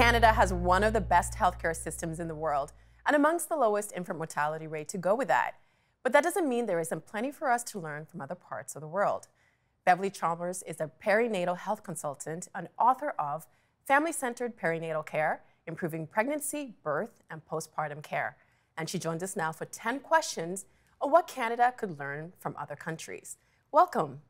Canada has one of the best healthcare systems in the world and amongst the lowest infant mortality rate to go with that. But that doesn't mean there isn't plenty for us to learn from other parts of the world. Beverley Chalmers is a perinatal health consultant and author of Family-Centered Perinatal Care, Improving Pregnancy, Birth, and Postpartum Care. And she joins us now for 10 questions on what Canada could learn from other countries. Welcome.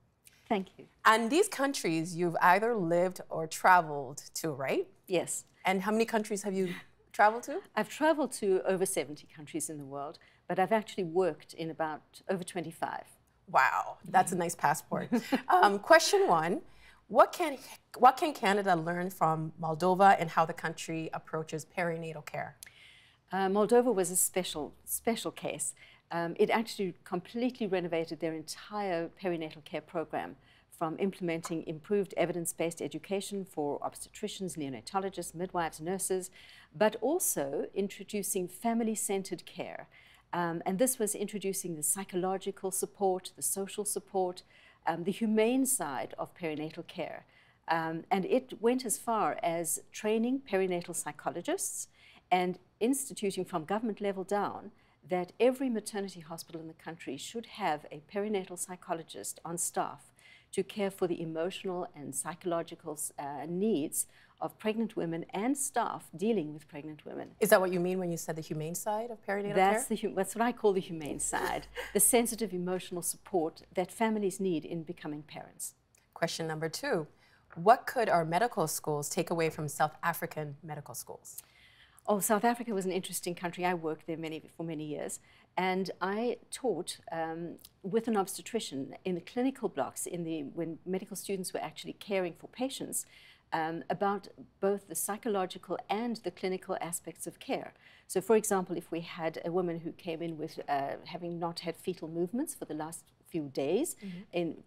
Thank you. And these countries you've either lived or traveled to, right? Yes. And how many countries have you traveled to? I've traveled to over 70 countries in the world, but I've actually worked in about over 25. Wow, that's a nice passport. Question one, what can Canada learn from Moldova and how the country approaches perinatal care? Moldova was a special case. It actually completely renovated their entire perinatal care program, from implementing improved evidence-based education for obstetricians, neonatologists, midwives, nurses, but also introducing family-centered care. And this was introducing the psychological support, the social support, the humane side of perinatal care. And it went as far as training perinatal psychologists and instituting from government level down that every maternity hospital in the country should have a perinatal psychologist on staff to care for the emotional and psychological needs of pregnant women and staff dealing with pregnant women. Is that what you mean when you said the humane side of perinatal care? That's what I call the humane side, the sensitive emotional support that families need in becoming parents. Question number two, what could our medical schools take away from South African medical schools? Oh, South Africa was an interesting country. I worked there for many years, and I taught with an obstetrician in the clinical blocks when medical students were actually caring for patients about both the psychological and the clinical aspects of care. So, for example, if we had a woman who came in with having not had fetal movements for the last few days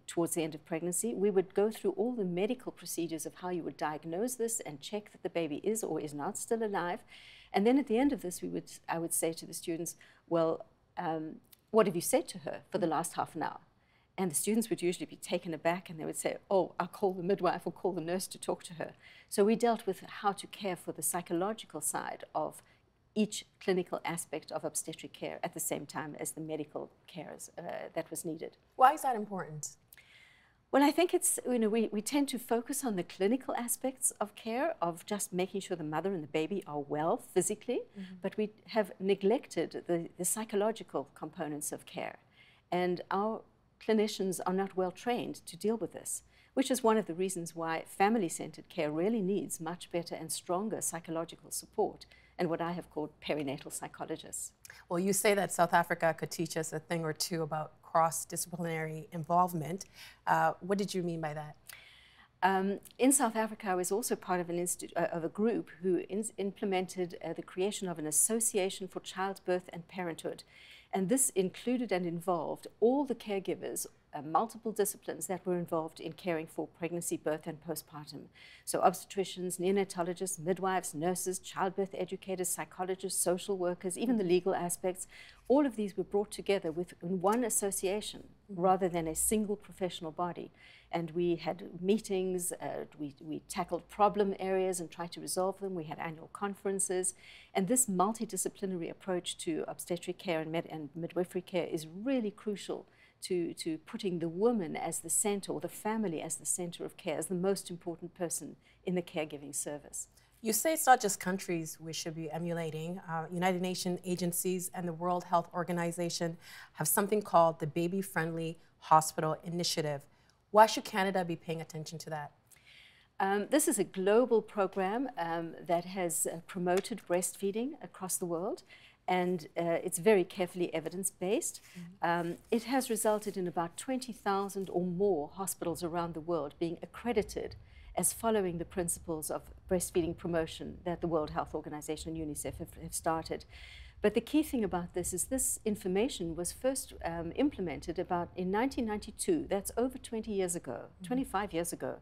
towards the end of pregnancy, we would go through all the medical procedures of how you would diagnose this and check that the baby is or is not still alive. And then at the end of this, I would say to the students, well, what have you said to her for the last half an hour? And the students would usually be taken aback and they would say, oh, I'll call the midwife or call the nurse to talk to her. So we dealt with how to care for the psychological side of each clinical aspect of obstetric care at the same time as the medical care that was needed. Why is that important? Well, I think it's, we tend to focus on the clinical aspects of care, of just making sure the mother and the baby are well physically, but we have neglected the psychological components of care. And our clinicians are not well trained to deal with this, which is one of the reasons why family-centered care really needs much better and stronger psychological support, and what I have called perinatal psychologists. Well, you say that South Africa could teach us a thing or two about cross-disciplinary involvement. What did you mean by that? In South Africa, I was also part of a group who implemented the creation of an association for childbirth and parenthood. And this included and involved all the caregivers, multiple disciplines that were involved in caring for pregnancy, birth, and postpartum. So obstetricians, neonatologists, midwives, nurses, childbirth educators, psychologists, social workers, even the legal aspects. All of these were brought together in one association rather than a single professional body. And we had meetings, we tackled problem areas and tried to resolve them. We had annual conferences. And this multidisciplinary approach to obstetric care and midwifery care is really crucial to putting the woman as the center, or the family as the center of care, as the most important person in the caregiving service. You say it's not just countries we should be emulating. United Nations agencies and the World Health Organization have something called the Baby Friendly Hospital Initiative. Why should Canada be paying attention to that? This is a global program that has promoted breastfeeding across the world, and it's very carefully evidence-based. It has resulted in about 20,000 or more hospitals around the world being accredited as following the principles of breastfeeding promotion that the World Health Organization and UNICEF have started. But the key thing about this is this information was first implemented in 1992. That's over 20 years ago, 25 years ago.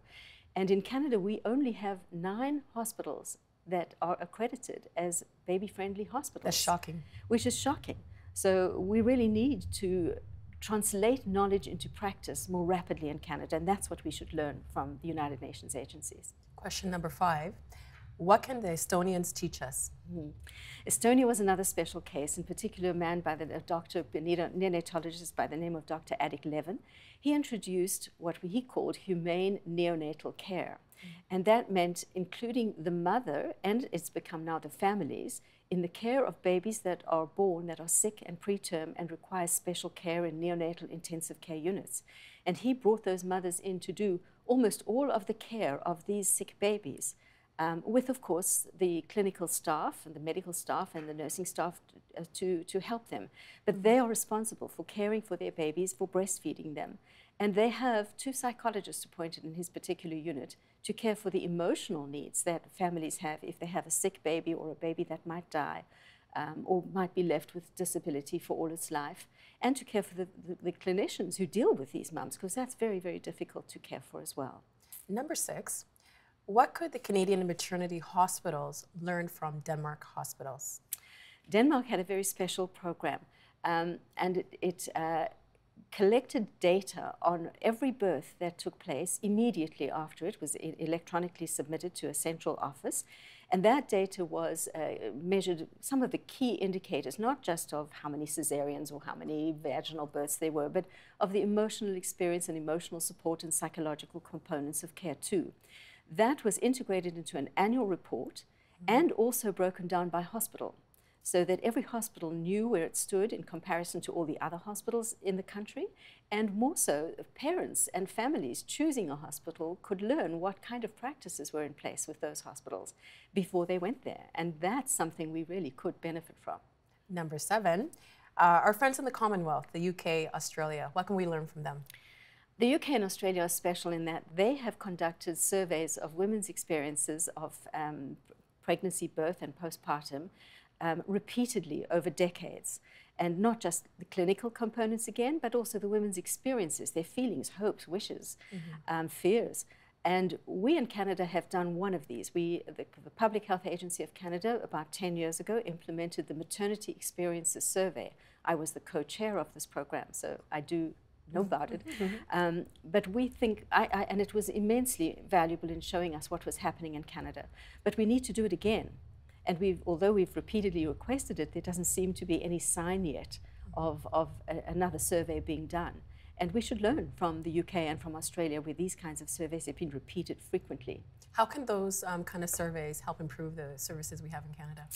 And in Canada, we only have 9 hospitals that are accredited as baby-friendly hospitals. That's shocking. Which is shocking. So we really need to translate knowledge into practice more rapidly in Canada, and that's what we should learn from the United Nations agencies. Question number 5. What can the Estonians teach us? Estonia was another special case, in particular a man by the neonatologist by the name of Dr. Adik Levin. He introduced what he called humane neonatal care. And that meant including the mother, and it's become now the families, in the care of babies that are born, that are sick and preterm and require special care in neonatal intensive care units. And he brought those mothers in to do almost all of the care of these sick babies, with, of course, the clinical staff and the medical staff and the nursing staff to help them. But they are responsible for caring for their babies, for breastfeeding them. And they have 2 psychologists appointed in his particular unit to care for the emotional needs that families have if they have a sick baby or a baby that might die or might be left with disability for all its life, and to care for the clinicians who deal with these mums, because that's very, very difficult to care for as well. Number 6, what could the Canadian maternity hospitals learn from Denmark hospitals? Denmark had a very special program, and it collected data on every birth that took place immediately after it was electronically submitted to a central office. And that data was measured some of the key indicators, not just of how many cesareans or how many vaginal births there were, but of the emotional experience and emotional support and psychological components of care too. That was integrated into an annual report and also broken down by hospital, so that every hospital knew where it stood in comparison to all the other hospitals in the country, and more so, parents and families choosing a hospital could learn what kind of practices were in place with those hospitals before they went there. And that's something we really could benefit from. Number 7, our friends in the Commonwealth, the UK, Australia, what can we learn from them? The UK and Australia are special in that they have conducted surveys of women's experiences of pregnancy, birth, and postpartum repeatedly over decades. And not just the clinical components again, but also the women's experiences, their feelings, hopes, wishes, fears. And we in Canada have done one of these. The Public Health Agency of Canada, about 10 years ago, implemented the Maternity Experiences Survey. I was the co-chair of this program, so I do know about it. But we think, and it was immensely valuable in showing us what was happening in Canada. But we need to do it again. And although we've repeatedly requested it, there doesn't seem to be any sign yet of another survey being done. And we should learn from the UK and from Australia, where these kinds of surveys have been repeated frequently. How can those kind of surveys help improve the services we have in Canada?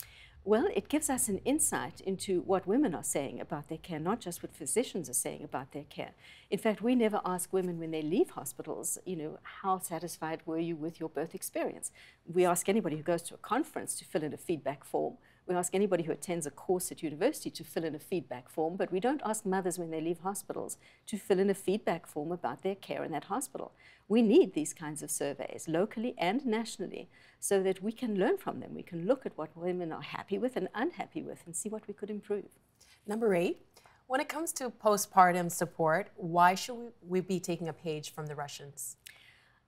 Well, it gives us an insight into what women are saying about their care, not just what physicians are saying about their care. In fact, we never ask women when they leave hospitals, how satisfied were you with your birth experience? We ask anybody who goes to a conference to fill in a feedback form. We ask anybody who attends a course at university to fill in a feedback form, but we don't ask mothers when they leave hospitals to fill in a feedback form about their care in that hospital. We need these kinds of surveys, locally and nationally, so that we can learn from them. We can look at what women are happy with and unhappy with and see what we could improve. Number 8, when it comes to postpartum support, why should we be taking a page from the Russians?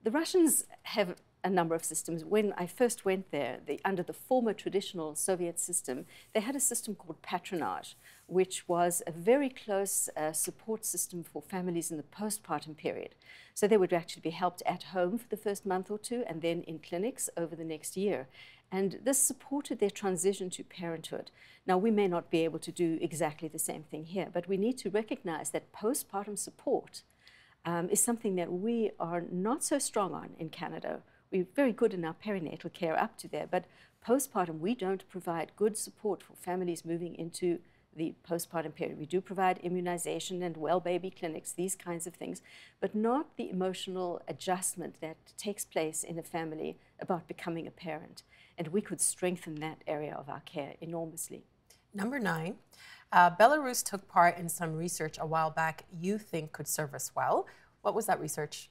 The Russians have a number of systems. When I first went there, under the former traditional Soviet system, they had a system called patronage, which was a very close support system for families in the postpartum period. So they would actually be helped at home for the first month or 2, and then in clinics over the next year. And this supported their transition to parenthood. Now, we may not be able to do exactly the same thing here, but we need to recognize that postpartum support is something that we are not so strong on in Canada. We're very good in our perinatal care up to there, but postpartum, we don't provide good support for families moving into the postpartum period. We do provide immunization and well baby clinics, these kinds of things, but not the emotional adjustment that takes place in a family about becoming a parent. And we could strengthen that area of our care enormously. Number 9, Belarus took part in some research a while back you think could serve us well. What was that research?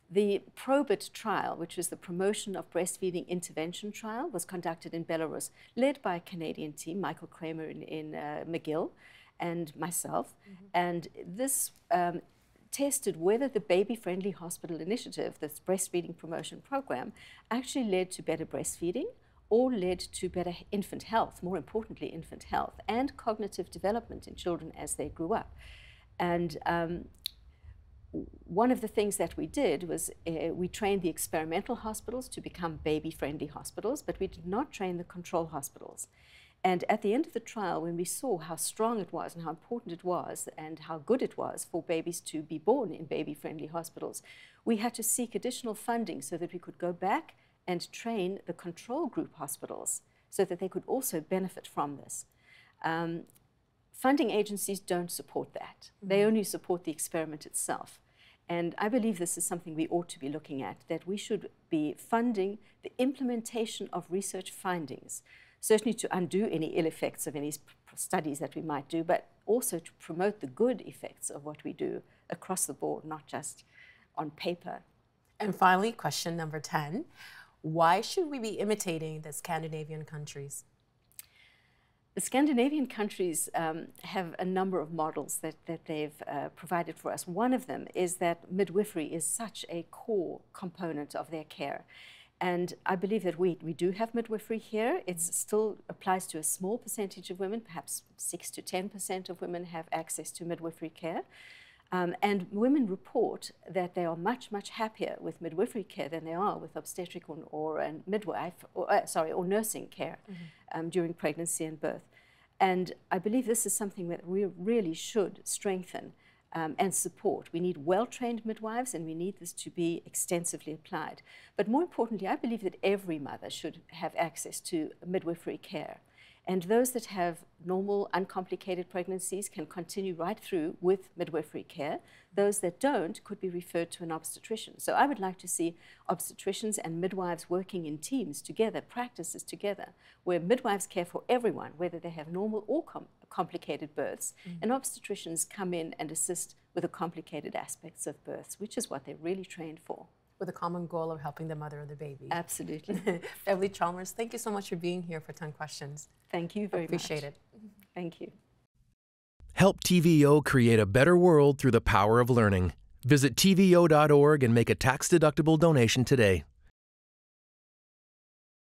The Probit trial, which is the Promotion of Breastfeeding Intervention trial, was conducted in Belarus, led by a Canadian team, Michael Kramer in McGill, and myself. And this tested whether the baby-friendly hospital initiative, this breastfeeding promotion program, actually led to better breastfeeding or led to better infant health, more importantly, infant health, and cognitive development in children as they grew up. And one of the things that we did was we trained the experimental hospitals to become baby-friendly hospitals, but we did not train the control hospitals. And at the end of the trial, when we saw how strong it was and how important it was and how good it was for babies to be born in baby-friendly hospitals, we had to seek additional funding so that we could go back and train the control group hospitals so that they could also benefit from this. Funding agencies don't support that. They only support the experiment itself. And I believe this is something we ought to be looking at, that we should be funding the implementation of research findings, certainly to undo any ill effects of any studies that we might do, but also to promote the good effects of what we do across the board, not just on paper. And finally, question number 10. Why should we be imitating the Scandinavian countries? The Scandinavian countries have a number of models that they've provided for us. One of them is that midwifery is such a core component of their care. And I believe that we do have midwifery here. It still applies to a small percentage of women, perhaps 6 to 10% of women have access to midwifery care. And women report that they are much, much happier with midwifery care than they are with obstetric or nursing care during pregnancy and birth. And I believe this is something that we really should strengthen and support. We need well-trained midwives, and we need this to be extensively applied. But more importantly, I believe that every mother should have access to midwifery care. And those that have normal, uncomplicated pregnancies can continue right through with midwifery care. Those that don't could be referred to an obstetrician. So I would like to see obstetricians and midwives working in teams together, practices together, where midwives care for everyone, whether they have normal or complicated births, and obstetricians come in and assist with the complicated aspects of births, which is what they're really trained for. With a common goal of helping the mother or the baby. Absolutely. Beverley Chalmers, thank you so much for being here for 10 Questions. Thank you very much. Appreciate it. Thank you. Help TVO create a better world through the power of learning. Visit TVO.org and make a tax-deductible donation today.